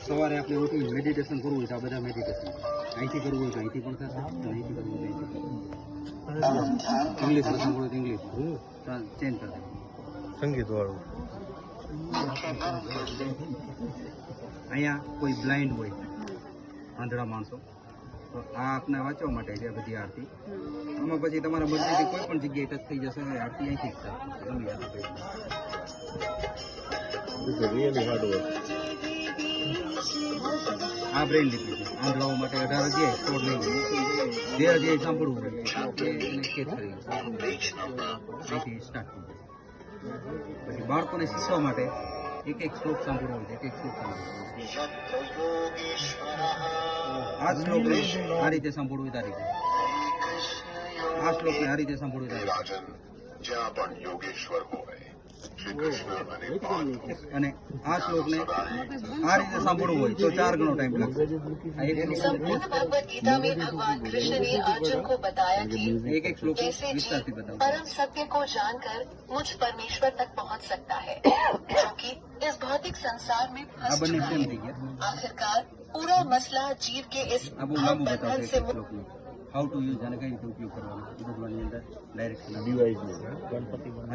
સવારે આપણે ઉઠી મેડિટેશન કરવું હોય તો આ બધા મેડિટેશન અહીંથી કરવું હોય તો અહીંથી પણ થશે અહીંથી કરવું હોય તો અહીંથી ઇંગ્લિશમાં સાંભળવું હોય તો ઇંગ્લિશ ચેન્જ કરી દે સંગીત વાળું. અહીંયા કોઈ બ્લાઇન્ડ હોય આંધળા માણસો તો આ આપને વાંચવા માટે છે બધી આરતી. આમાં પછી તમારા મરજીથી કોઈ પણ જગ્યાએ ટચ થઈ જશે આરતી અહીંથી જ થાય ગમે ત્યાં. Really hard work. આ બ્રેન લીધી છે આંધળાઓ માટે 18 અધ્યાય 16 નહીં જે અધ્યાય સાંભળવું હોય એને કેચ કરી અહીંથી સ્ટાર્ટ થઈ જાય. પછી બાળકોને શીખવા માટે એક એક શ્લોક સાંભળવો હોય એક એક શ્લોક સાંભળવો. આ શ્લોકને આ રીતે સાંભળવું હોય આ રીતે, આ શ્લોકને આ રીતે સાંભળવું હોય આ રીતે. જ્યાં પણ યોગેશ્વર હોય શ્રી કૃષ્ણ અને પાર્થ અને આ શ્લોકને આ રીતે સાંભળવું હોય તો 4 ગણો ટાઈમ લાગશે. આ એક संपूर्ण भगवत गीता में भगवान कृष्ण ने अर्जुन को बताया कि एक एक श्लोक कैसे विस्तार से जीव बताओ. परम सत्य को जानकर मुझ परमेश्वर तक पहुंच सकता है जो कि इस भौतिक संसार में આ फंस બંને चुका સેમ है। થઈ ગયા. आखिरकार पूरा मसला जीव के इस આ બહુ भाव લાંબુ बंधन બતાવશે से એક શ્લોકનું હાઉ ટુ યુઝ અને કઈ રીતે ઉપયોગ કરવાનો એ બધું આની અંદર ડાયરેક્શન ડિવાઇસ ગણપતિ